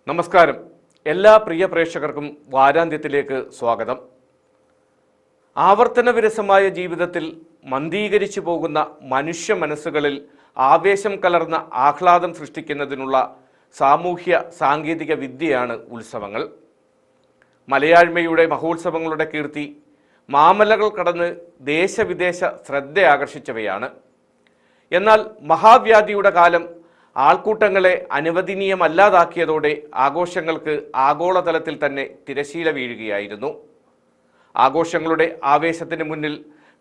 നമസ്കാരം. എല്ലാ പ്രിയ പ്രേക്ഷകർക്കും വാരാന്ത്യത്തിലേക്ക് സ്വാഗതം. ആവർത്തനവിരസമായ ജീവിതത്തിൽ മന്ദീകരിച്ചു പോകുന്ന മനുഷ്യ മനസ്സുകളിൽ ആവേശം കലർന്ന ആഹ്ലാദം സൃഷ്ടിക്കുന്നതിനുള്ള സാമൂഹ്യ സാങ്കേതിക വിദ്യയാണ് ഉത്സവങ്ങൾ. മലയാഴ്മയുടെ മഹോത്സവങ്ങളുടെ കീർത്തി മാമലകൾ കടന്ന് ദേശവിദേശ ശ്രദ്ധ ആകർഷിച്ചവയാണ്. എന്നാൽ മഹാവ്യാധിയുടെ കാലം ആൾക്കൂട്ടങ്ങളെ അനുവദനീയമല്ലാതാക്കിയതോടെ ആഘോഷങ്ങൾക്ക് ആഗോളതലത്തിൽ തന്നെ തിരശീല വീഴുകയായിരുന്നു. ആഘോഷങ്ങളുടെ ആവേശത്തിന് മുന്നിൽ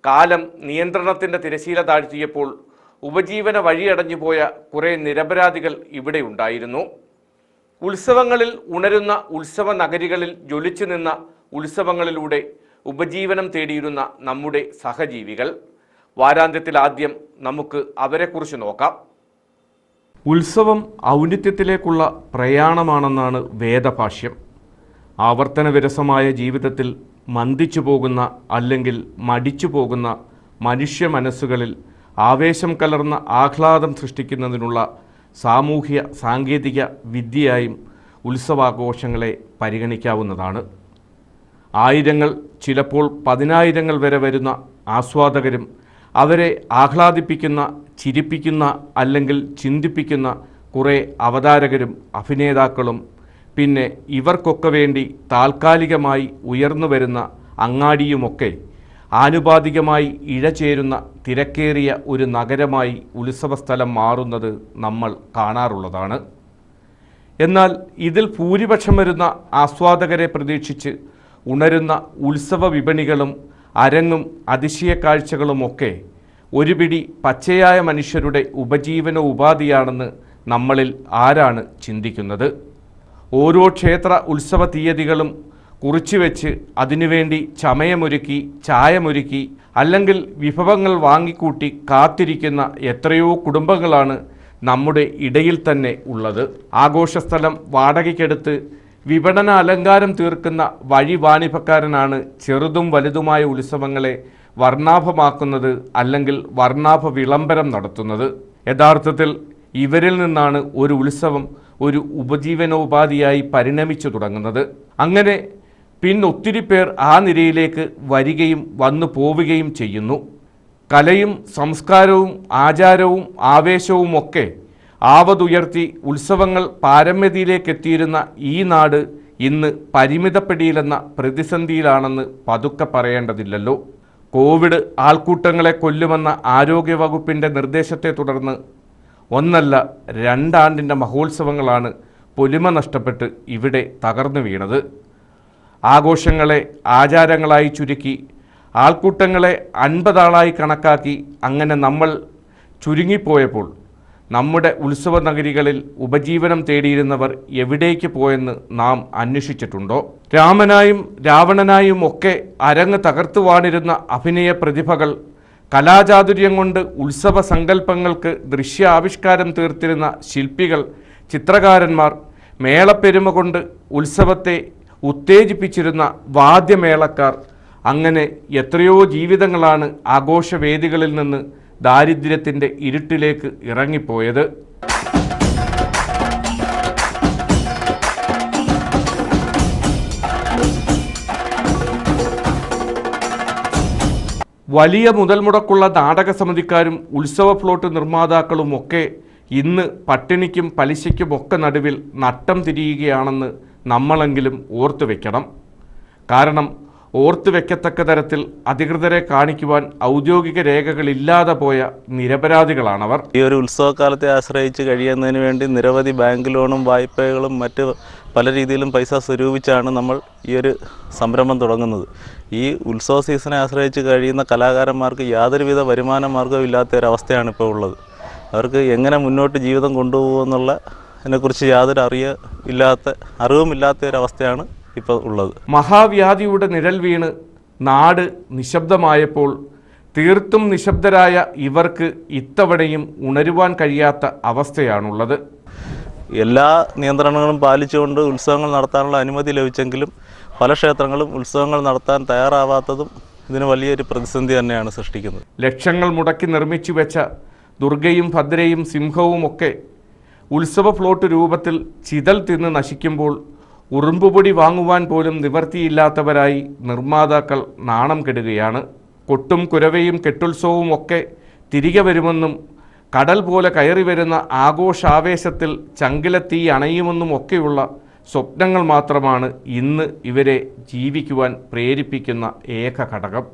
കാലം നിയന്ത്രണത്തിൻ്റെ തിരശീല താഴ്ത്തിയപ്പോൾ ഉപജീവന വഴിയടഞ്ഞുപോയ കുറേ നിരപരാധികൾ ഇവിടെ ഉണ്ടായിരുന്നു. ഉത്സവങ്ങളിൽ ഉണരുന്ന ഉത്സവ നഗരികളിൽ ജ്വലിച്ചു നിന്ന ഉത്സവങ്ങളിലൂടെ ഉപജീവനം തേടിയിരുന്ന നമ്മുടെ സഹജീവികൾ. വാരാന്ത്യത്തിൽ ആദ്യം നമുക്ക് അവരെക്കുറിച്ച് നോക്കാം. ഉത്സവം ഔന്നിത്യത്തിലേക്കുള്ള പ്രയാണമാണെന്നാണ് വേദഭാഷ്യം. ആവർത്തനവിരസമായ ജീവിതത്തിൽ മന്ദിച്ചു പോകുന്ന അല്ലെങ്കിൽ മടിച്ചു പോകുന്ന മനുഷ്യ മനസ്സുകളിൽ ആവേശം കലർന്ന ആഹ്ലാദം സൃഷ്ടിക്കുന്നതിനുള്ള സാമൂഹ്യ സാങ്കേതിക വിദ്യയായും ഉത്സവാഘോഷങ്ങളെ പരിഗണിക്കാവുന്നതാണ്. ആയിരങ്ങൾ, ചിലപ്പോൾ 10,000 വരെ വരുന്ന ആസ്വാദകരും അവരെ ആഹ്ലാദിപ്പിക്കുന്ന, ചിരിപ്പിക്കുന്ന അല്ലെങ്കിൽ ചിന്തിപ്പിക്കുന്ന കുറേ അവതാരകരും അഭിനേതാക്കളും, പിന്നെ ഇവർക്കൊക്കെ വേണ്ടി താൽക്കാലികമായി ഉയർന്നു വരുന്ന അങ്ങാടിയുമൊക്കെ ആനുപാതികമായി ഇഴചേരുന്ന തിരക്കേറിയ ഒരു നഗരമായി ഉത്സവസ്ഥലം മാറുന്നത് നമ്മൾ കാണാറുള്ളതാണ്. എന്നാൽ ഇതിൽ ഭൂരിപക്ഷം വരുന്ന ആസ്വാദകരെ പ്രതീക്ഷിച്ച് ഉണരുന്ന ഉത്സവ വിപണികളും അരങ്ങും അതിശയ കാഴ്ചകളുമൊക്കെ ഒരു പിടി പച്ചയായ മനുഷ്യരുടെ ഉപജീവന ഉപാധിയാണെന്ന് നമ്മളിൽ ആരാണ് ചിന്തിക്കുന്നത്? ഓരോ ക്ഷേത്ര ഉത്സവ തീയതികളും കുറിച്ചുവെച്ച് അതിനുവേണ്ടി ചമയമൊരുക്കി, ചായമൊരുക്കി അല്ലെങ്കിൽ വിഭവങ്ങൾ വാങ്ങിക്കൂട്ടി കാത്തിരിക്കുന്ന എത്രയോ കുടുംബങ്ങളാണ് നമ്മുടെ ഇടയിൽ തന്നെ ഉള്ളത്. ആഘോഷസ്ഥലം വാടകയ്ക്കെടുത്ത് വിപണന അലങ്കാരം തീർക്കുന്ന വഴിവാണിഭക്കാരനാണ് ചെറുതും വലുതുമായ ഉത്സവങ്ങളെ വർണ്ണാഭമാക്കുന്നത് അല്ലെങ്കിൽ വർണ്ണാഭ വിളംബരം നടത്തുന്നത്. യഥാർത്ഥത്തിൽ ഇവരിൽ നിന്നാണ് ഒരു ഉത്സവം ഒരു ഉപജീവനോപാധിയായി പരിണമിച്ചു തുടങ്ങുന്നത്. അങ്ങനെ ഒത്തിരി പേർ ആ നിരയിലേക്ക് വരികയും വന്നു പോവുകയും ചെയ്യുന്നു. കലയും സംസ്കാരവും ആചാരവും ആവേശവുമൊക്കെ ആവതുയർത്തി ഉത്സവങ്ങൾ പാരമ്യതയിലേക്കെത്തിയിരുന്ന ഈ നാട് ഇന്ന് പരിമിതപ്പെടിയിലെന്ന പ്രതിസന്ധിയിലാണെന്ന് പതുക്കെ പറയേണ്ടതില്ലല്ലോ. കോവിഡ് ആൾക്കൂട്ടങ്ങളെ കൊല്ലുമെന്ന ആരോഗ്യവകുപ്പിൻ്റെ നിർദ്ദേശത്തെ തുടർന്ന് 1 അല്ല 2 ആണ്ടിൻ്റെ മഹോത്സവങ്ങളാണ് പൊലിമ നഷ്ടപ്പെട്ട് ഇവിടെ തകർന്നു വീണത്. ആഘോഷങ്ങളെ ആചാരങ്ങളായി ചുരുക്കി ആൾക്കൂട്ടങ്ങളെ 50 ആളായി കണക്കാക്കി അങ്ങനെ നമ്മൾ ചുരുങ്ങിപ്പോയപ്പോൾ നമ്മുടെ ഉത്സവ നഗരികളിൽ ഉപജീവനം തേടിയിരുന്നവർ എവിടേക്ക് പോയെന്ന് നാം അന്വേഷിച്ചിട്ടുണ്ടോ? രാമനായും രാവണനായും ഒക്കെ അരങ്ങ് തകർത്തു വാണിരുന്ന അഭിനയ പ്രതിഭകൾ, കലാചാതുര്യം കൊണ്ട് ഉത്സവ സങ്കല്പങ്ങൾക്ക് ദൃശ്യാവിഷ്കാരം തീർത്തിരുന്ന ശില്പികൾ, ചിത്രകാരന്മാർ, മേളപ്പെരുമ കൊണ്ട് ഉത്സവത്തെ ഉത്തേജിപ്പിച്ചിരുന്ന വാദ്യമേളക്കാർ, അങ്ങനെ എത്രയോ ജീവിതങ്ങളാണ് ആഘോഷവേദികളിൽ നിന്ന് ദാരിദ്ര്യത്തിൻ്റെ ഇരുട്ടിലേക്ക് ഇറങ്ങിപ്പോയത്. വലിയ മുതൽ മുടക്കുള്ള നാടക സമിതിക്കാരും ഉത്സവ ഫ്ലോട്ട് നിർമ്മാതാക്കളുമൊക്കെ ഇന്ന് പട്ടിണിക്കും പലിശയ്ക്കുമൊക്കെ നടുവിൽ നട്ടം തിരിയുകയാണെന്ന് നമ്മളെങ്കിലും ഓർത്തു വയ്ക്കണം. കാരണം ഓർത്തു വയ്ക്കത്തക്ക തരത്തിൽ അധികൃതരെ കാണിക്കുവാൻ ഔദ്യോഗിക രേഖകളില്ലാതെ പോയ നിരപരാധികളാണവർ. ഈ ഒരു ഉത്സവകാലത്തെ ആശ്രയിച്ച് കഴിയുന്നതിന് വേണ്ടി നിരവധി ബാങ്ക് ലോണും വായ്പകളും മറ്റ് പല രീതിയിലും പൈസ സ്വരൂപിച്ചാണ് നമ്മൾ ഈ ഒരു സംരംഭം തുടങ്ങുന്നത്. ഈ ഉത്സവ സീസണെ ആശ്രയിച്ച് കഴിയുന്ന കലാകാരന്മാർക്ക് യാതൊരുവിധ വരുമാന മാർഗ്ഗവും ഇല്ലാത്ത ഒരവസ്ഥയാണ് ഇപ്പോൾ ഉള്ളത്. അവർക്ക് എങ്ങനെ മുന്നോട്ട് ജീവിതം കൊണ്ടുപോകുമെന്നുള്ളതിനെക്കുറിച്ച് യാതൊരു അറിവുമില്ലാത്ത ഒരവസ്ഥയാണ് ഇപ്പോൾ ഉള്ളത്. മഹാവ്യാധിയുടെ നിഴൽ വീണ് നാട് നിശബ്ദമായപ്പോൾ തീർത്തും നിശബ്ദരായ ഇവർക്ക് ഇത്തവണയും ഉണരുവാൻ കഴിയാത്ത അവസ്ഥയാണുള്ളത്. എല്ലാ നിയന്ത്രണങ്ങളും പാലിച്ചുകൊണ്ട് ഉത്സവങ്ങൾ നടത്താനുള്ള അനുമതി ലഭിച്ചെങ്കിലും പല ക്ഷേത്രങ്ങളും ഉത്സവങ്ങൾ നടത്താൻ തയ്യാറാവാത്തതും ഇതിന് വലിയൊരു പ്രതിസന്ധി തന്നെയാണ് സൃഷ്ടിക്കുന്നത്. ലക്ഷങ്ങൾ മുടക്കി നിർമ്മിച്ചു വെച്ച ദുർഗയും ഭദ്രയും സിംഹവുമൊക്കെ ഉത്സവ ഫ്ലോട്ട് രൂപത്തിൽ ചിതൽ തിന്ന് നശിക്കുമ്പോൾ ഉറുമ്പുപൊടി വാങ്ങുവാൻ പോലും നിവർത്തിയില്ലാത്തവരായി നിർമ്മാതാക്കൾ നാണം കെടുകയാണ്. കൊട്ടും കുരവയും കെട്ടുത്സവവും ഒക്കെ തിരികെ വരുമെന്നും കടൽ പോലെ കയറി വരുന്ന ആഘോഷാവേശത്തിൽ ചങ്കിലെത്തീ അണയുമെന്നും ഒക്കെയുള്ള സ്വപ്നങ്ങൾ മാത്രമാണ് ഇന്ന് ഇവരെ ജീവിക്കുവാൻ പ്രേരിപ്പിക്കുന്ന ഏക ഘടകം.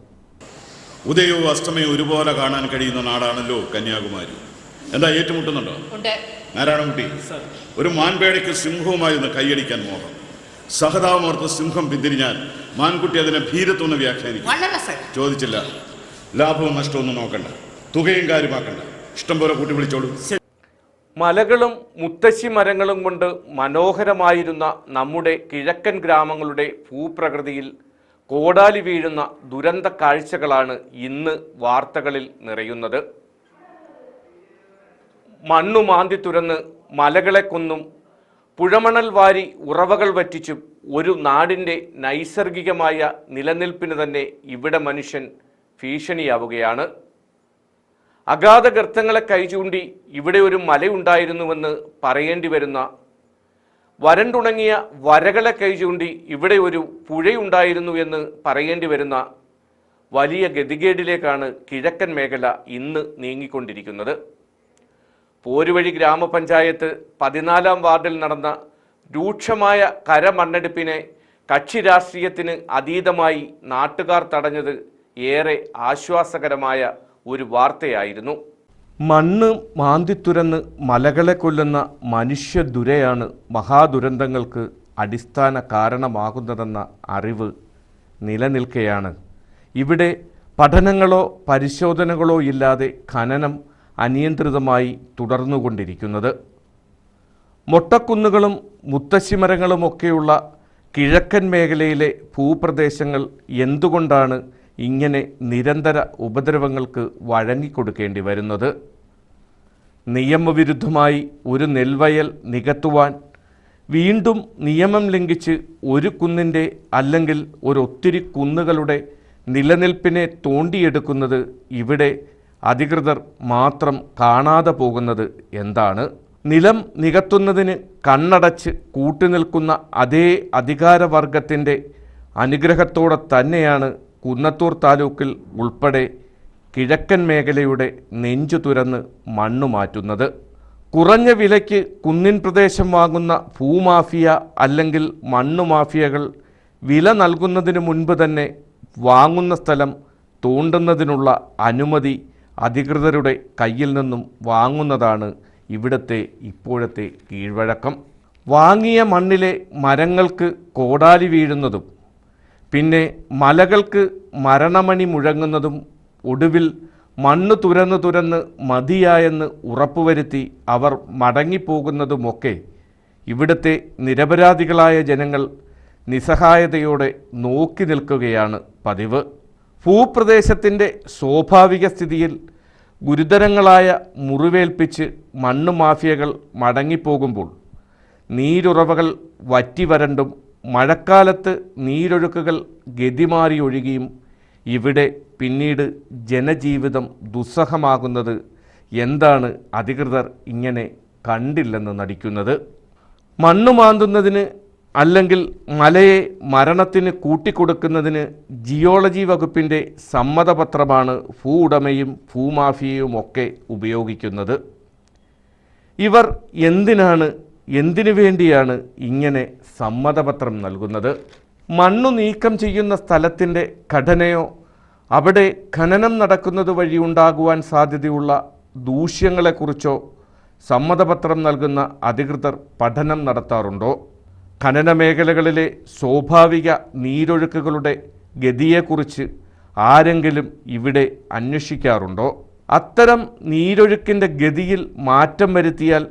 ഉദയവും അസ്തമയം ഒരുപോലെ കാണാൻ കഴിയുന്ന നാടാണല്ലോ കന്യാകുമാരി. എന്താ ഏറ്റുമുട്ടുന്നുണ്ടോ? നാരായണൻകുട്ടി, ഒരു മാൻപേടയ്ക്ക് സിംഹവുമായി ഒന്ന് കൈയടിക്കാൻ മോഹം. സഹതാപമോർത്ത് സിംഹം പിന്തിരിഞ്ഞാൽ മാൻകുട്ടി അതിനെ ഭീരത്വന്ന് വ്യാഖ്യാനിക്കും. ചോദിച്ചില്ല, ലാഭവും നഷ്ടമൊന്നും നോക്കണ്ട, തുകയും കാര്യമാക്കണ്ട, ഇഷ്ടം പോലെ കൂട്ടി വിളിച്ചോളൂ. മലകളും മുത്തശ്ശി മരങ്ങളും കൊണ്ട് മനോഹരമായിരുന്ന നമ്മുടെ കിഴക്കൻ ഗ്രാമങ്ങളുടെ ഭൂപ്രകൃതിയിൽ കോടാലി വീഴുന്ന ദുരന്ത കാഴ്ചകളാണ് ഇന്ന് വാർത്തകളിൽ നിറയുന്നത്. മണ്ണു മാന്തി തുരന്ന് മലകളെ കൊന്നും പുഴമണൽ വാരി ഉറവകൾ വറ്റിച്ചും ഒരു നാടിൻ്റെ നൈസർഗികമായ നിലനിൽപ്പിന് തന്നെ ഇവിടെ മനുഷ്യൻ ഭീഷണിയാവുകയാണ്. അഗാധ ഗർത്തങ്ങളെ കൈചൂണ്ടി ഇവിടെ ഒരു മലയുണ്ടായിരുന്നുവെന്ന് പറയേണ്ടി വരുന്ന, വരണ്ടുണങ്ങിയ വരകളെ കൈചൂണ്ടി ഇവിടെ ഒരു പുഴയുണ്ടായിരുന്നു എന്ന് പറയേണ്ടി വരുന്ന വലിയ ഗതികേടിലേക്കാണ് കിഴക്കൻ മേഖല ഇന്ന് നീങ്ങിക്കൊണ്ടിരിക്കുന്നത്. പോരുവഴി ഗ്രാമപഞ്ചായത്ത് 14-ാം വാർഡിൽ നടന്ന രൂക്ഷമായ കരമണ്ണെടുപ്പിനെ കക്ഷി രാഷ്ട്രീയത്തിന് അതീതമായി നാട്ടുകാർ തടഞ്ഞത് ഏറെ ആശ്വാസകരമായ ഒരു വാർത്തയായിരുന്നു. മണ്ണ് മാന്തിത്തുരന്ന് മലകളെ കൊല്ലുന്ന മനുഷ്യദുരയാണ് മഹാദുരന്തങ്ങൾക്ക് അടിസ്ഥാന കാരണമാകുന്നതെന്ന അറിവ് നിലനിൽക്കെയാണ് ഇവിടെ പഠനങ്ങളോ പരിശോധനകളോ ഇല്ലാതെ ഖനനം അനിയന്ത്രിതമായി തുടർന്നുകൊണ്ടിരിക്കുന്നത്. മൊട്ടക്കുന്നുകളും മുത്തശ്ശിമരങ്ങളുമൊക്കെയുള്ള കിഴക്കൻ മേഖലയിലെ ഭൂപ്രദേശങ്ങൾ എന്തുകൊണ്ടാണ് ഇങ്ങനെ നിരന്തര ഉപദ്രവങ്ങൾക്ക് വഴങ്ങിക്കൊടുക്കേണ്ടി വരുന്നത്? നിയമവിരുദ്ധമായി ഒരു നെൽവയൽ നികത്തുവാൻ വീണ്ടും നിയമം ലംഘിച്ച് ഒരു കുന്നിൻ്റെ അല്ലെങ്കിൽ ഒരൊത്തിരി കുന്നുകളുടെ നിലനിൽപ്പിനെ തോണ്ടിയെടുക്കുന്നത് ഇവിടെ അധികൃതർ മാത്രം കാണാതെ പോകുന്നത് എന്താണ്? നിലം നികത്തുന്നതിന് കണ്ണടച്ച് കൂട്ടുനിൽക്കുന്ന അതേ അധികാരവർഗത്തിൻ്റെ അനുഗ്രഹത്തോടെ തന്നെയാണ് കുന്നത്തൂർ താലൂക്കിൽ ഉൾപ്പെടെ കിഴക്കൻ മേഖലയുടെ നെഞ്ചു തുരന്ന് മണ്ണു മാറ്റുന്നത്. കുറഞ്ഞ വിലയ്ക്ക് കുന്നിൻ പ്രദേശം വാങ്ങുന്ന ഭൂമാഫിയ അല്ലെങ്കിൽ മണ്ണു മാഫിയകൾ വില നൽകുന്നതിന് മുൻപ് തന്നെ വാങ്ങുന്ന സ്ഥലം തോണ്ടുന്നതിനുള്ള അനുമതി അധികൃതരുടെ കയ്യിൽ നിന്നും വാങ്ങുന്നതാണ് ഇവിടുത്തെ ഇപ്പോഴത്തെ കീഴ്വഴക്കം. വാങ്ങിയ മണ്ണിലെ മരങ്ങൾക്ക് കോടാലി വീഴുന്നതും പിന്നെ മലകൾക്ക് മരണമണി മുഴങ്ങുന്നതും ഒടുവിൽ മണ്ണ് തുരന്ന് മതിയായെന്ന് ഉറപ്പുവരുത്തി അവർ മടങ്ങിപ്പോകുന്നതുമൊക്കെ ഇവിടുത്തെ നിരപരാധികളായ ജനങ്ങൾ നിസ്സഹായതയോടെ നോക്കി നിൽക്കുകയാണ് പതിവ്. ഭൂപ്രദേശത്തിൻ്റെ സ്വാഭാവിക സ്ഥിതിയിൽ ഗുരുതരങ്ങളായ മുറിവേൽപ്പിച്ച് മണ്ണ് മാഫിയകൾ മടങ്ങിപ്പോകുമ്പോൾ നീരുറവകൾ വറ്റിവരണ്ടും മഴക്കാലത്ത് നീരൊഴുക്കുകൾ ഗതിമാറി ഒഴുകിയും ഇവിടെ പിന്നീട് ജനജീവിതം ദുസ്സഹമാകുന്നത് എന്താണ് അധികൃതർ ഇങ്ങനെ കണ്ടില്ലെന്ന് നടിക്കുന്നത്? മണ്ണ് മാന്തുന്നതിന് അല്ലെങ്കിൽ മലയെ മരണത്തിന് കൂട്ടിക്കൊടുക്കുന്നതിന് ജിയോളജി വകുപ്പിൻ്റെ സമ്മതപത്രമാണ് ഭൂ ഉടമയും ഭൂമാഫിയയും ഒക്കെ ഉപയോഗിക്കുന്നത്. ഇവർ എന്തിനു വേണ്ടിയാണ് ഇങ്ങനെ സമ്മതപത്രം നൽകുന്നത്? മണ്ണു നീക്കം ചെയ്യുന്ന സ്ഥലത്തിൻ്റെ ഘടനയോ അവിടെ ഖനനം നടക്കുന്നത് വഴി ഉണ്ടാകുവാൻ സാധ്യതയുള്ള ദൂഷ്യങ്ങളെക്കുറിച്ചോ സമ്മതപത്രം നൽകുന്ന അധികൃതർ പഠനം നടത്താറുണ്ടോ? ഖനന മേഖലകളിലെ സ്വാഭാവിക നീരൊഴുക്കുകളുടെ ഗതിയെക്കുറിച്ച് ആരെങ്കിലും ഇവിടെ അന്വേഷിക്കാറുണ്ടോ? അത്തരം നീരൊഴുക്കിൻ്റെ ഗതിയിൽ മാറ്റം വരുത്തിയാൽ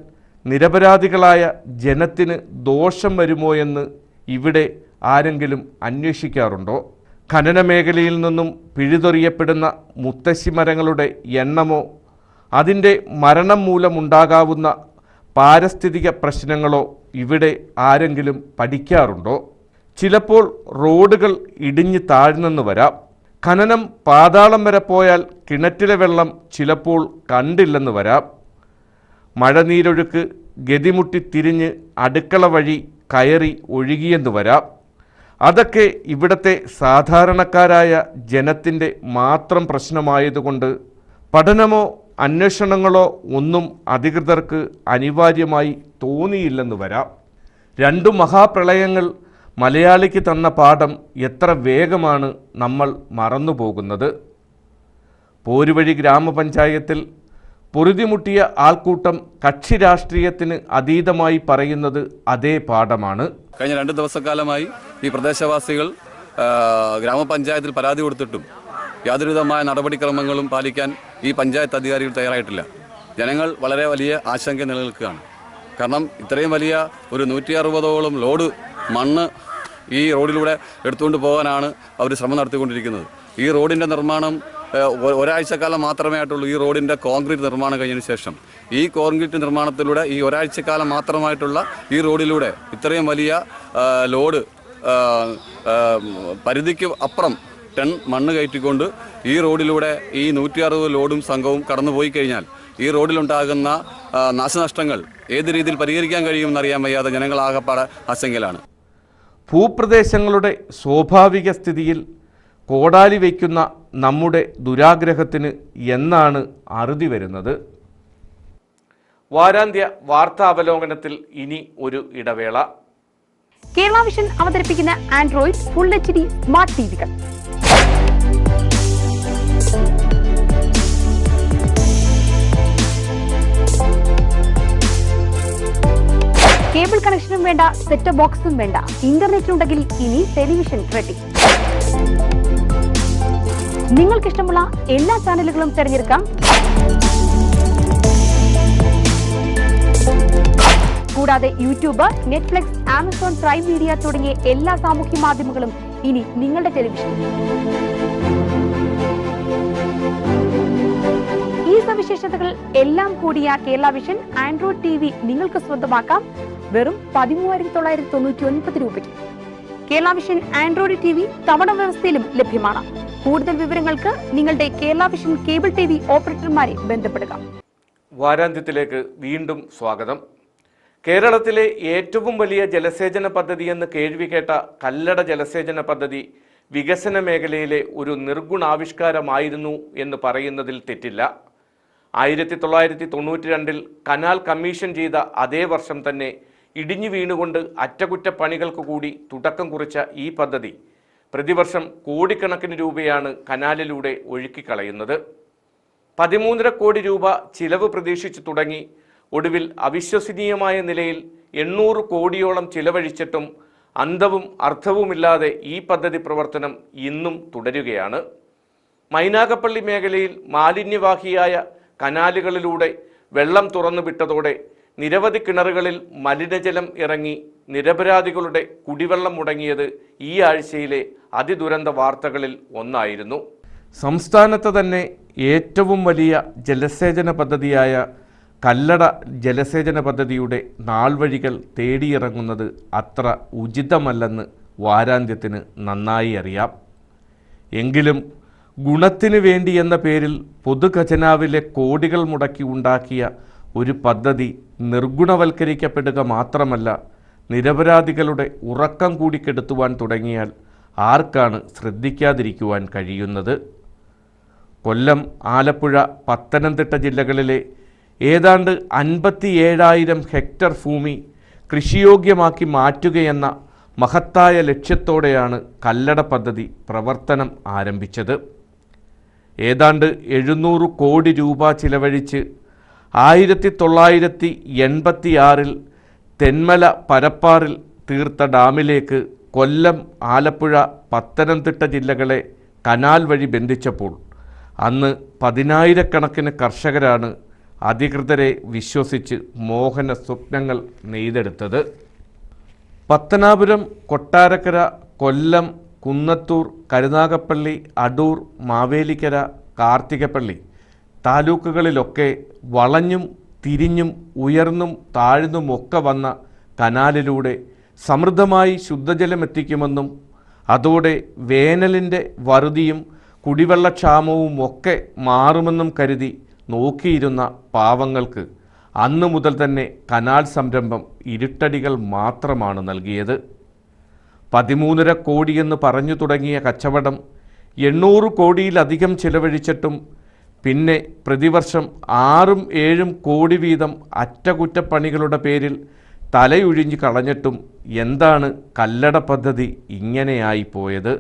നിരപരാധികളായ ജനത്തിന് ദോഷം വരുമോ എന്ന് ഇവിടെ ആരെങ്കിലും അന്വേഷിക്കാറുണ്ടോ? ഖനന മേഖലയിൽ നിന്നും പിഴുതെറിയപ്പെടുന്ന മുത്തശ്ശി മരങ്ങളുടെ എണ്ണമോ അതിൻ്റെ മരണം മൂലമുണ്ടാകാവുന്ന പാരിസ്ഥിതിക പ്രശ്നങ്ങളോ ഇവിടെ ആരെങ്കിലും പഠിക്കാറുണ്ടോ? ചിലപ്പോൾ റോഡുകൾ ഇടിഞ്ഞ് താഴ്ന്നെന്ന് വരാം. ഖനനം പാതാളം വരെ പോയാൽ കിണറ്റിലെ വെള്ളം ചിലപ്പോൾ കണ്ടില്ലെന്ന് വരാം. മഴനീരൊഴുക്ക് ഗതിമുട്ടി തിരിഞ്ഞ് അടുക്കള വഴി കയറി ഒഴുകിയെന്ന് വരാം. അതൊക്കെ ഇവിടുത്തെ സാധാരണക്കാരായ ജനത്തിൻ്റെ മാത്രം പ്രശ്നമായതുകൊണ്ട് പഠനമോ അന്വേഷണങ്ങളോ ഒന്നും അധികൃതർക്ക് അനിവാര്യമായി തോന്നിയില്ലെന്ന് വരാം. 2 മഹാപ്രളയങ്ങൾ മലയാളിക്ക് തന്ന പാഠം എത്ര വേഗമാണ് നമ്മൾ മറന്നുപോകുന്നത്. പോരുവഴി ഗ്രാമപഞ്ചായത്തിൽ പൊറുതിമുട്ടിയ ആൾക്കൂട്ടം കക്ഷി രാഷ്ട്രീയത്തിന് അതീതമായി പറയുന്നത് അതേ പാഠമാണ്. കഴിഞ്ഞ 2 ദിവസക്കാലമായി ഈ പ്രദേശവാസികൾ ഗ്രാമപഞ്ചായത്തിൽ പരാതി കൊടുത്തിട്ടും യാതൊരുവിധമായ നടപടിക്രമങ്ങളും പാലിക്കാൻ ഈ പഞ്ചായത്ത് അധികാരികൾ തയ്യാറായിട്ടില്ല. ജനങ്ങൾ വളരെ വലിയ ആശങ്ക നിലനിൽക്കുകയാണ്. കാരണം ഇത്രയും വലിയ ഒരു 160ഓളം ലോഡ് മണ്ണ് ഈ റോഡിലൂടെ എടുത്തുകൊണ്ട് പോകാനാണ് അവർ ശ്രമം നടത്തിക്കൊണ്ടിരിക്കുന്നത്. ഈ റോഡിൻ്റെ നിർമ്മാണം ഒരാഴ്ചക്കാലം മാത്രമേ ആയിട്ടുള്ളൂ. ഈ റോഡിൻ്റെ കോൺക്രീറ്റ് നിർമ്മാണം കഴിഞ്ഞതിന് ശേഷം ഈ കോൺക്രീറ്റ് നിർമ്മാണത്തിലൂടെ ഈ ഒരാഴ്ചക്കാലം മാത്രമായിട്ടുള്ള ഈ റോഡിലൂടെ ഇത്രയും വലിയ ലോഡ് പരിധിക്ക് അപ്പുറം ടൺ മണ്ണ് കയറ്റിക്കൊണ്ട് ഈ റോഡിലൂടെ ഈ 160 ലോഡും സംഘവും കടന്നുപോയി കഴിഞ്ഞാൽ ഈ റോഡിലുണ്ടാകുന്ന നാശനഷ്ടങ്ങൾ ഏത് രീതിയിൽ പരിഹരിക്കാൻ കഴിയുമെന്നറിയാൻ വയ്യാതെ ജനങ്ങളാകപ്പാടെ ആശങ്കയിലാണ്. ഭൂപ്രദേശങ്ങളുടെ സ്വാഭാവിക സ്ഥിതിയിൽ കോടാലി വയ്ക്കുന്ന നമ്മുടെ ദുരാഗ്രഹത്തിന് എന്നാണ് അറുതി വരുന്നത്? വാരാന്ത്യ വാർത്താവലോകനത്തിൽ ഇനി ഒരു ഇടവേള. കേരള വിഷൻ അവതരിപ്പിക്കുന്ന ആൻഡ്രോയിഡ് ഫുൾ HD സ്മാർട്ട് ടിവികൾ. കേബിൾ കണക്ഷനും വേണ്ട, സെറ്റ് ബോക്സും വേണ്ട, ഇന്റർനെറ്റ് ഉണ്ടെങ്കിൽ ഇനി ടെലിവിഷൻ റെഡി. നിങ്ങൾക്കിഷ്ടമുള്ള എല്ലാ ചാനലുകളും തിരഞ്ഞെടുക്കാം. കൂടാതെ YouTube, Netflix, Amazon prime media തുടങ്ങിയ എല്ലാ സാമൂഹ്യ മാധ്യമങ്ങളും ഇനി നിങ്ങളുടെ ടെലിവിഷൻ. ഈ സവിശേഷതകൾ എല്ലാം കൂടിയ കേരള വിഷൻ ആൻഡ്രോയിഡ് TV നിങ്ങൾക്ക് സ്വന്തമാക്കാം വെറും 13,999 രൂപയ്ക്ക്. കേരള വിഷൻ ആൻഡ്രോയിഡ് TV തവണ വ്യവസ്ഥയിലും ലഭ്യമാണ്. കൂടുതൽ വിവരങ്ങൾക്ക് നിങ്ങളുടെ കേരള വിഷൻ കേബിൾ TV ഓപ്പറേറ്റർമാരെ ബന്ധപ്പെടുക. വാരാന്ത്യത്തിലേക്ക് വീണ്ടും സ്വാഗതം. കേരളത്തിലെ ഏറ്റവും വലിയ ജലസേചന പദ്ധതി എന്ന് കേൾവി കേട്ട കല്ലട ജലസേചന പദ്ധതി വികസന മേഖലയിലെ ഒരു നിർഗുണാവിഷ്കാരമായിരുന്നു എന്ന് പറയുന്നതിൽ തെറ്റില്ല. 1992 കനാൽ കമ്മീഷൻ ചെയ്ത അതേ വർഷം തന്നെ ഇടിഞ്ഞു വീണുകൊണ്ട് അറ്റകുറ്റപ്പണികൾക്ക് കൂടി തുടക്കം കുറിച്ച ഈ പദ്ധതി പ്രതിവർഷം കോടിക്കണക്കിന് രൂപയാണ് കനാലിലൂടെ ഒഴുക്കിക്കളയുന്നത്. 13.5 കോടി രൂപ ചിലവ് പ്രതീക്ഷിച്ചു തുടങ്ങി ഒടുവിൽ അവിശ്വസനീയമായ നിലയിൽ 800 കോടിയോളം ചിലവഴിച്ചിട്ടും അന്തവും അർത്ഥവുമില്ലാതെ ഈ പദ്ധതി പ്രവർത്തനം ഇന്നും തുടരുകയാണ്. മൈനാഗപ്പള്ളി മേഖലയിൽ മാലിന്യവാഹിയായ കനാലുകളിലൂടെ വെള്ളം തുറന്നു വിട്ടതോടെ നിരവധി കിണറുകളിൽ മലിനജലം ഇറങ്ങി നിരപരാധികളുടെ കുടിവെള്ളം മുടങ്ങിയത് ഈ ആഴ്ചയിലെ അതിദുരന്ത വാർത്തകളിൽ ഒന്നായിരുന്നു. സംസ്ഥാനത്ത് തന്നെ ഏറ്റവും വലിയ ജലസേചന പദ്ധതിയായ കല്ലട ജലസേചന പദ്ധതിയുടെ നാൾവഴികൾ തേടിയിറങ്ങുന്നത് അത്ര ഉചിതമല്ലെന്ന് വാരാന്ത്യത്തിന് നന്നായി അറിയാം. എങ്കിലും ഗുണത്തിന് വേണ്ടി എന്ന പേരിൽ പൊതുഖജനാവിലെ കോടികൾ മുടക്കി ഉണ്ടാക്കിയ ഒരു പദ്ധതി നിർഗുണവൽക്കരിക്കപ്പെടുക മാത്രമല്ല, നിരപരാധികളുടെ ഉറക്കം കൂടി കെടുത്തുവാൻ തുടങ്ങിയാൽ ആർക്കാണ് ശ്രദ്ധിക്കാതിരിക്കുവാൻ കഴിയുന്നത്? കൊല്ലം, ആലപ്പുഴ, പത്തനംതിട്ട ജില്ലകളിലെ ഏതാണ്ട് 57,000 ഹെക്ടർ ഭൂമി കൃഷിയോഗ്യമാക്കി മാറ്റുകയെന്ന മഹത്തായ ലക്ഷ്യത്തോടെയാണ് കല്ലട പദ്ധതി പ്രവർത്തനം ആരംഭിച്ചത്. ഏതാണ്ട് 700 കോടി രൂപ ചിലവഴിച്ച് 1986 തെന്മല പരപ്പാറിൽ തീർത്ത ഡാമിലേക്ക് കൊല്ലം, ആലപ്പുഴ, പത്തനംതിട്ട ജില്ലകളെ കനാൽ വഴി ബന്ധിച്ചപ്പോൾ അന്ന് 10,000കണക്കിന് കർഷകരാണ് അധികൃതരെ വിശ്വസിച്ച് മോഹന സ്വപ്നങ്ങൾ നെയ്തെടുത്തത്. പത്തനാപുരം, കൊട്ടാരക്കര, കൊല്ലം, കുന്നത്തൂർ, കരുനാഗപ്പള്ളി, അടൂർ, മാവേലിക്കര, കാർത്തികപ്പള്ളി താലൂക്കുകളിലൊക്കെ വളഞ്ഞും തിരിഞ്ഞും ഉയർന്നും താഴ്ന്നുമൊക്കെ വന്ന കനാലിലൂടെ സമൃദ്ധമായി ശുദ്ധജലമെത്തിക്കുമെന്നും അതോടെ വേനലിൻ്റെ വറുതിയും കുടിവെള്ളക്ഷാമവും ഒക്കെ മാറുമെന്നും കരുതി നോക്കിയിരുന്ന പാവങ്ങൾക്ക് അന്നു മുതൽ തന്നെ കനാൽ സംരംഭം ഇരുട്ടടികൾ മാത്രമാണ് നൽകിയത്. 13.5 കോടിയെന്ന് പറഞ്ഞു തുടങ്ങിയ കച്ചവടം 800 കോടിയിലധികം ചിലവഴിച്ചിട്ടും പിന്നെ പ്രതിവർഷം 6-7 കോടി വീതം അറ്റകുറ്റപ്പണികളുടെ പേരിൽ തലയൊഴിഞ്ഞ് കളഞ്ഞിട്ടും എന്താണ് കല്ലട പദ്ധതി ഇങ്ങനെയായി പോയത്?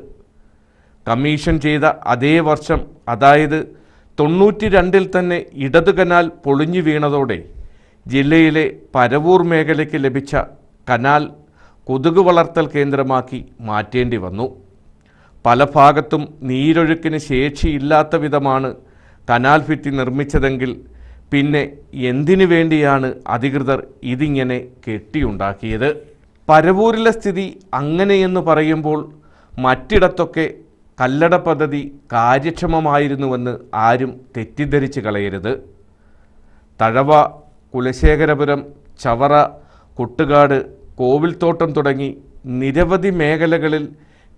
കമ്മീഷൻ ചെയ്ത അതേ വർഷം, അതായത് 92-ൽ തന്നെ ഇടതു കനാൽ പൊളിഞ്ഞു വീണതോടെ ജില്ലയിലെ പരവൂർ മേഖലയ്ക്ക് ലഭിച്ച കനാൽ കൊതുക് വളർത്തൽ കേന്ദ്രമാക്കി മാറ്റേണ്ടി വന്നു. പല ഭാഗത്തും നീരൊഴുക്കിന് ശേഷിയില്ലാത്ത വിധമാണ് കനാൽ ഭിത്തി നിർമ്മിച്ചതെങ്കിൽ പിന്നെ എന്തിനു വേണ്ടിയാണ് അധികൃതർ ഇതിങ്ങനെ കെട്ടിയുണ്ടാക്കിയത്? പരവൂരിലെ സ്ഥിതി അങ്ങനെയെന്ന് പറയുമ്പോൾ മറ്റിടത്തൊക്കെ കല്ലട പദ്ധതി കാര്യക്ഷമമായിരുന്നുവെന്ന് ആരും തെറ്റിദ്ധരിച്ച് കളയരുത്. തഴവ, കുലശേഖരപുരം, ചവറ, കൊട്ടുകാട്, കോവിൽത്തോട്ടം തുടങ്ങി നിരവധി മേഖലകളിൽ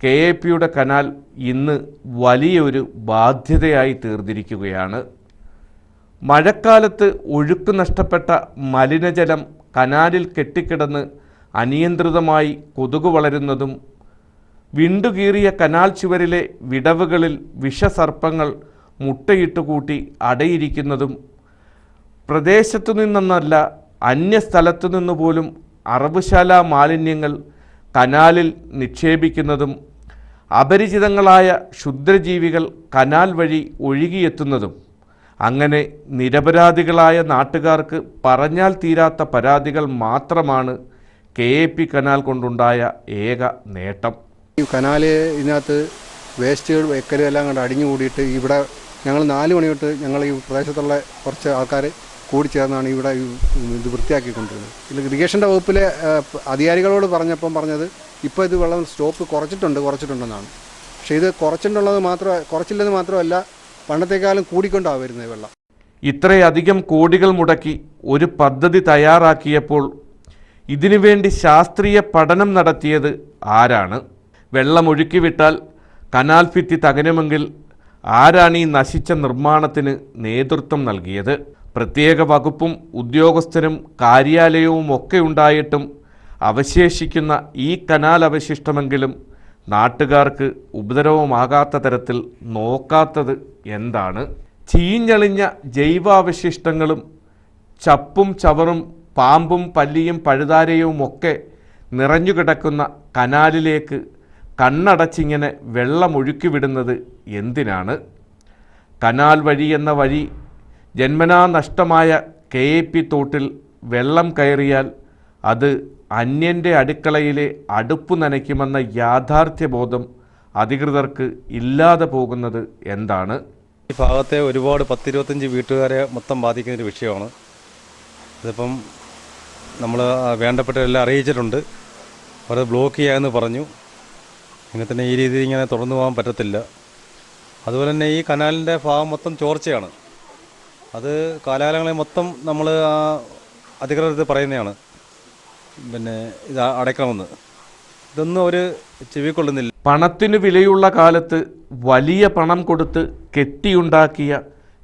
KAPയുടെ കനാൽ ഇന്ന് വലിയൊരു ബാധ്യതയായി തീർന്നിരിക്കുകയാണ്. മഴക്കാലത്ത് ഒഴുക്ക് നഷ്ടപ്പെട്ട മലിനജലം കനാലിൽ കെട്ടിക്കിടന്ന് അനിയന്ത്രിതമായി കൊതുക് വളരുന്നതും വിണ്ടുകീറിയ കനാൽ ചുവരിലെ വിടവുകളിൽ വിഷസർപ്പങ്ങൾ മുട്ടയിട്ടുകൂട്ടി അടയിരിക്കുന്നതും പ്രദേശത്തു നിന്നല്ല അന്യസ്ഥലത്തു നിന്നു പോലും അറവുശാല മാലിന്യങ്ങൾ കനാലിൽ നിക്ഷേപിക്കുന്നതും അപരിചിതങ്ങളായ ക്ഷുദ്രജീവികൾ കനാൽ വഴി ഒഴുകിയെത്തുന്നതും അങ്ങനെ നിരപരാധികളായ നാട്ടുകാർക്ക് പറഞ്ഞാൽ തീരാത്ത പരാതികൾ മാത്രമാണ് KAP കനാൽ കൊണ്ടുണ്ടായ ഏക നേട്ടം. ഈ കനാല് ഇതിനകത്ത് വേസ്റ്റുകൾ വെക്കലും എല്ലാം കണ്ട് അടിഞ്ഞു കൂടിയിട്ട് ഇവിടെ ഞങ്ങൾ 4 മണി തൊട്ട് ഞങ്ങൾ ഈ പ്രദേശത്തുള്ള കുറച്ച് ആൾക്കാർ കൂടി ചേർന്നാണ് ഇവിടെ ഇത് വൃത്തിയാക്കിക്കൊണ്ടിരുന്നത്. ഇതിൽ ഇറിഗേഷൻ്റെ വകുപ്പിലെ അധികാരികളോട് പറഞ്ഞത് ഇപ്പോൾ ഇത് വെള്ളം സ്റ്റോപ്പ് കുറച്ചിട്ടുണ്ടെന്നാണ്. പക്ഷേ ഇത് കുറച്ചില്ലെന്ന് മാത്രമല്ല പണ്ടത്തെക്കാലം കൂടിക്കൊണ്ടാണ് വരുന്നത് വെള്ളം. ഇത്രയധികം കോടികൾ മുടക്കി ഒരു പദ്ധതി തയ്യാറാക്കിയപ്പോൾ ഇതിനുവേണ്ടി ശാസ്ത്രീയ പഠനം നടത്തിയത് ആരാണ്? വെള്ളം ഒഴുക്കിവിട്ടാൽ കനാൽ ഭിത്തി തകരുമെങ്കിൽ ആരാണ് ഈ നശിച്ച നിർമ്മാണത്തിന് നേതൃത്വം നൽകിയത്? പ്രത്യേക വകുപ്പും ഉദ്യോഗസ്ഥരും കാര്യാലയവും ഒക്കെ ഉണ്ടായിട്ടും അവശേഷിക്കുന്ന ഈ കനാൽ അവശിഷ്ടമെങ്കിലും നാട്ടുകാർക്ക് ഉപദ്രവമാകാത്ത തരത്തിൽ നോക്കാത്തത് എന്താണ്? ചീഞ്ഞളിഞ്ഞ ജൈവാവശിഷ്ടങ്ങളും ചപ്പും ചവറും പാമ്പും പല്ലിയും പഴുതാരയും ഒക്കെ നിറഞ്ഞുകിടക്കുന്ന കനാലിലേക്ക് കണ്ണടച്ചിങ്ങനെ വെള്ളമൊഴുക്കി വിടുന്നത് എന്തിനാണ്? കനാൽ വഴി എന്ന വഴി ജന്മനാ നഷ്ടമായ KAP തോട്ടിൽ വെള്ളം കയറിയാൽ അത് അന്യൻ്റെ അടുക്കളയിലെ അടുപ്പ് നനയ്ക്കുമെന്ന യാഥാർത്ഥ്യബോധം അധികൃതർക്ക് ഇല്ലാതെ പോകുന്നത് എന്താണ്? ഈ ഭാഗത്തെ ഒരുപാട് 10-25 വീട്ടുകാരെ മൊത്തം ബാധിക്കുന്നൊരു വിഷയമാണ്. ഇതിപ്പം നമ്മൾ വേണ്ടപ്പെട്ടവരെല്ലാം അറിയിച്ചിട്ടുണ്ട്. അവർ ബ്ലോക്ക് ചെയ്യാമെന്ന് പറഞ്ഞു. ഇങ്ങനെ തന്നെ ഈ രീതിയിൽ ഇങ്ങനെ തുറന്നു പോകാൻ പറ്റത്തില്ല. അതുപോലെ തന്നെ ഈ കനാലിൻ്റെ ഭാഗം മൊത്തം ചോർച്ചയാണ്. അത് കാലാകാലങ്ങളെ മൊത്തം നമ്മൾ അധികൃതർ പറയുന്നതാണ്, പിന്നെ ഇത് അടയ്ക്കണമെന്ന്. ഇതൊന്നും അവർ ചെവിക്കൊള്ളുന്നില്ല. പണത്തിനു വിലയുള്ള കാലത്ത് വലിയ പണം കൊടുത്ത് കെട്ടിയുണ്ടാക്കിയ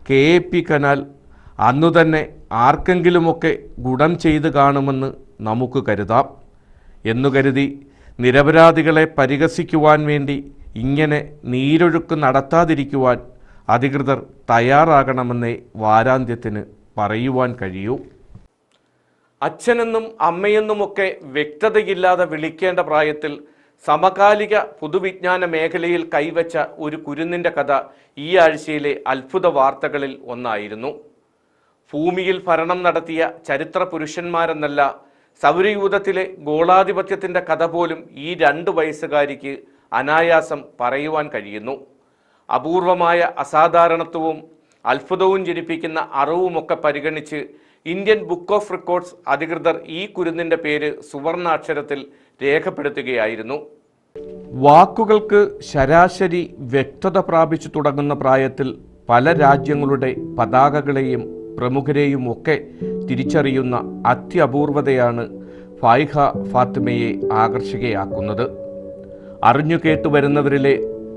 KAP കനാൽ അന്നു തന്നെ ആർക്കെങ്കിലുമൊക്കെ ഗുണം ചെയ്ത് കാണുമെന്ന് നമുക്ക് കരുതാം. എന്നു കരുതി നിരപരാധികളെ പരിഹസിക്കുവാൻ വേണ്ടി ഇങ്ങനെ നീരൊഴുക്ക് നടത്താതിരിക്കുവാൻ അധികൃതർ തയ്യാറാകണമെന്നേ വാരാന്ത്യത്തിന് പറയുവാൻ കഴിയൂ. അച്ഛനെന്നും അമ്മയെന്നുമൊക്കെ വ്യക്തതയില്ലാതെ വിളിക്കേണ്ട പ്രായത്തിൽ സമകാലിക പൊതുവിജ്ഞാന മേഖലയിൽ കൈവച്ച ഒരു കുരുന്നിൻ്റെ കഥ ഈ ആഴ്ചയിലെ അത്ഭുത വാർത്തകളിൽ ഒന്നായിരുന്നു. ഭൂമിയിൽ ഭരണം നടത്തിയ ചരിത്ര പുരുഷന്മാരെന്നല്ല, സൗരയൂഥത്തിലെ ഗോളാധിപത്യത്തിൻ്റെ കഥ പോലും ഈ 2 വയസ്സുകാരിക്ക് അനായാസം പറയുവാൻ കഴിയുന്നു. അപൂർവമായ അസാധാരണത്വവും അത്ഭുതവും ജനിപ്പിക്കുന്ന അറിവുമൊക്കെ പരിഗണിച്ച് ഇന്ത്യൻ ബുക്ക് ഓഫ് റെക്കോർഡ്സ് അധികൃതർ ഈ കുരുന്നിൻ്റെ പേര് സുവർണാക്ഷരത്തിൽ രേഖപ്പെടുത്തുകയായിരുന്നു. വാക്കുകൾക്ക് ശരാശരി വ്യക്തത പ്രാപിച്ചു തുടങ്ങുന്ന പ്രായത്തിൽ പല രാജ്യങ്ങളുടെ പതാകകളെയും പ്രമുഖരെയും ഒക്കെ തിരിച്ചറിയുന്ന അത്യപൂർവതയാണ് ഫായിഹ ഫാത്തിമയെ ആകർഷകയാക്കുന്നത്. അറിഞ്ഞു കേട്ടുവരുന്നവരിലെ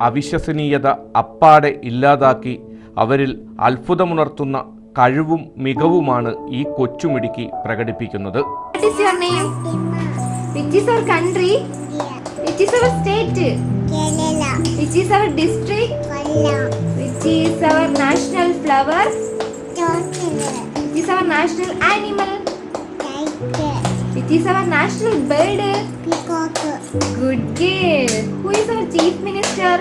അവിശ്വസനീയത അപ്പാടെ ഇല്ലാതാക്കി അവരിൽ അത്ഭുതമുണർത്തുന്ന കഴിവും മികവുമാണ് ഈ കൊച്ചുമിടുക്കി പ്രകടിപ്പിക്കുന്നത്. What is your name? Which is our country? Which is our state? Kerala. Which is our district? Kollam. Which is our national flower? Chocolate. Which is our national animal? Tiger. Which is our national bird? Peacock. Good girl. Who is our chief minister?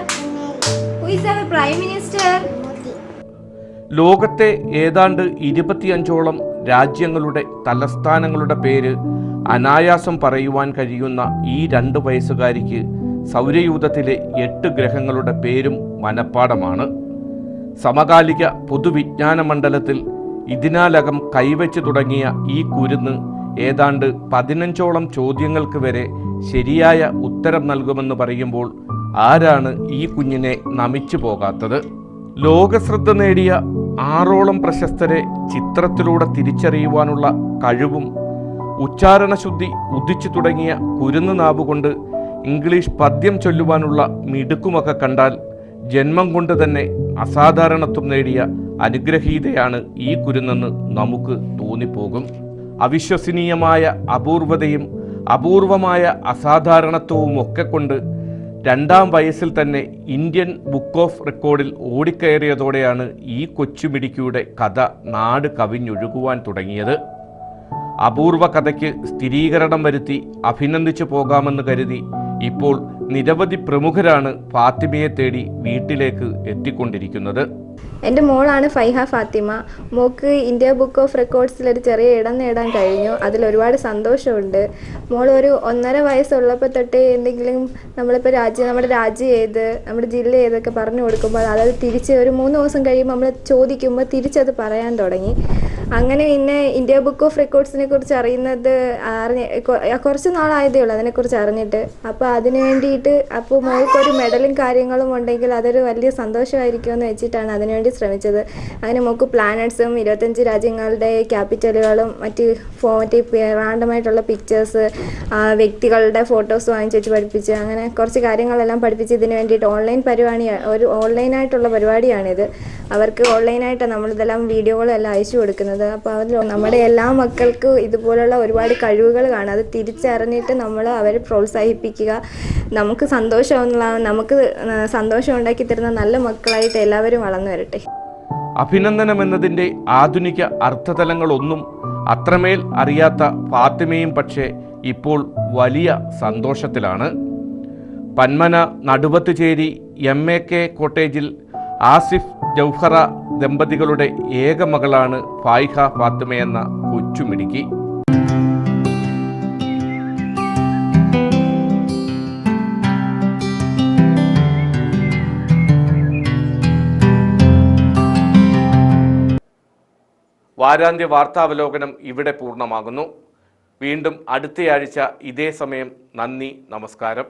Who is our prime minister? ലോകത്തെ ഏതാണ്ട് 25ഓളം രാജ്യങ്ങളുടെ തലസ്ഥാനങ്ങളുടെ പേര് അനായാസം പറയുവാൻ കഴിയുന്ന ഈ 2 വയസ്സുകാരിക്ക് സൗരയൂഥത്തിലെ 8 ഗ്രഹങ്ങളുടെ പേരും മനപ്പാടമാണ്. സമകാലിക പൊതുവിജ്ഞാന മണ്ഡലത്തിൽ ഇതിനകം കൈവച്ച് തുടങ്ങിയ ഈ കുരുന്ന് ഏതാണ്ട് 15ഓളം ചോദ്യങ്ങൾക്ക് വരെ ശരിയായ ഉത്തരം നൽകുമെന്ന് പറയുമ്പോൾ ആരാണ് ഈ കുഞ്ഞിനെ നമിച്ചു പോകാത്തത്? ലോകശ്രദ്ധ നേടിയ 6ഓളം പ്രശസ്തരെ ചിത്രത്തിലൂടെ തിരിച്ചറിയുവാനുള്ള കഴിവും ഉച്ചാരണശുദ്ധി ഉദിച്ചു തുടങ്ങിയ കുരുന്ന് നാവുകൊണ്ട് ഇംഗ്ലീഷ് പദ്യം ചൊല്ലുവാനുള്ള മിടുക്കുമൊക്കെ കണ്ടാൽ ജന്മം കൊണ്ട് തന്നെ അസാധാരണത്വം നേടിയ അനുഗ്രഹീതയാണ് ഈ കുരുന്നെന്ന് നമുക്ക് തോന്നിപ്പോകും. അവിശ്വസനീയമായ അപൂർവതയും അപൂർവമായ അസാധാരണത്വവും ഒക്കെ കൊണ്ട് 2ാം വയസ്സിൽ തന്നെ ഇന്ത്യൻ ബുക്ക് ഓഫ് റെക്കോർഡിൽ ഓടിക്കയറിയതോടെയാണ് ഈ കൊച്ചുമിടുക്കിയുടെ കഥ നാട് കവിഞ്ഞൊഴുകുവാൻ തുടങ്ങിയത്. അപൂർവ കഥയ്ക്ക് സ്ഥിരീകരണം വരുത്തി അഭിനന്ദിച്ചു പോകാമെന്ന് കരുതി ഇപ്പോൾ നിരവധി പ്രമുഖരാണ് ഫാത്തിമയെ തേടി വീട്ടിലേക്ക് എത്തിക്കൊണ്ടിരിക്കുന്നത്. എൻ്റെ മോളാണ് ഫൈഹ ഫാത്തിമ. മോൾക്ക് ഇന്ത്യ ബുക്ക് ഓഫ് റെക്കോർഡ്സിൽ ഒരു ചെറിയ ഇടം നേടാൻ കഴിഞ്ഞു. അതിലൊരുപാട് സന്തോഷമുണ്ട്. മോൾ ഒരു 1.5 വയസ്സുള്ളപ്പോൾ തൊട്ടേ എന്തെങ്കിലും നമ്മളിപ്പോൾ നമ്മുടെ രാജ്യം ഏത്, നമ്മുടെ ജില്ല ഏതൊക്കെ പറഞ്ഞു കൊടുക്കുമ്പോൾ അതായത് തിരിച്ച് ഒരു 3 ദിവസം കഴിയുമ്പോൾ നമ്മൾ ചോദിക്കുമ്പോൾ തിരിച്ചത് പറയാൻ തുടങ്ങി. അങ്ങനെ പിന്നെ ഇന്ത്യ ബുക്ക് ഓഫ് റെക്കോർഡ്സിനെ കുറിച്ച് അറിയുന്നത് കുറച്ച് നാളായതേ ഉള്ളൂ അതിനെക്കുറിച്ച് അറിഞ്ഞിട്ട്. അപ്പോൾ അതിന് വേണ്ടിയിട്ട് അപ്പോൾ മോൾക്കൊരു മെഡലും കാര്യങ്ങളും ഉണ്ടെങ്കിൽ അതൊരു വലിയ സന്തോഷമായിരിക്കുമെന്ന് വെച്ചിട്ടാണ് അതിനുവേണ്ടി ശ്രമിച്ചത്. അങ്ങനെ മോൾക്ക് പ്ലാനറ്റ്സും 25 രാജ്യങ്ങളുടെ ക്യാപിറ്റലുകളും മറ്റ് റാൻഡമായിട്ടുള്ള പിക്ചേഴ്സ്, വ്യക്തികളുടെ ഫോട്ടോസ് വാങ്ങിച്ച് വെച്ച് പഠിപ്പിച്ച് അങ്ങനെ കുറച്ച് കാര്യങ്ങളെല്ലാം പഠിപ്പിച്ച് ഇതിന് വേണ്ടിയിട്ട് ഒരു ഓൺലൈനായിട്ടുള്ള പരിപാടിയാണിത്. അവർക്ക് ഓൺലൈനായിട്ടാണ് നമ്മളിതെല്ലാം വീഡിയോകളെല്ലാം അയച്ചു കൊടുക്കുന്നത്. അപ്പോൾ അതിൽ നമ്മുടെ എല്ലാ മക്കൾക്കും ഇതുപോലുള്ള ഒരുപാട് കഴിവുകൾ കാണും. അത് തിരിച്ചറിഞ്ഞിട്ട് നമ്മൾ അവരെ പ്രോത്സാഹിപ്പിക്കുക. നമുക്ക് സന്തോഷം ഉണ്ടാക്കി തരുന്ന നല്ല മക്കളായിട്ട് എല്ലാവരും വളർന്നു വരട്ടെ. അഭിനന്ദനം എന്നതിൻ്റെ ആധുനിക അർത്ഥതലങ്ങളൊന്നും അത്രമേൽ അറിയാത്ത ഫാത്തിമയും പക്ഷേ ഇപ്പോൾ വലിയ സന്തോഷത്തിലാണ്. പന്മന നടുവത്തുചേരി MAK കോട്ടേജിൽ ആസിഫ് ജൗഹറ ദമ്പതികളുടെ ഏക മകളാണ് ഫൈഹ ഫാത്തിമയെന്ന കൊച്ചുമിടുക്കി. വാരാന്ത്യ വാർത്താവലോകനം ഇവിടെ പൂർണ്ണമാകുന്നു. വീണ്ടും അടുത്തയാഴ്ച ഇതേ സമയം. നന്ദി, നമസ്കാരം.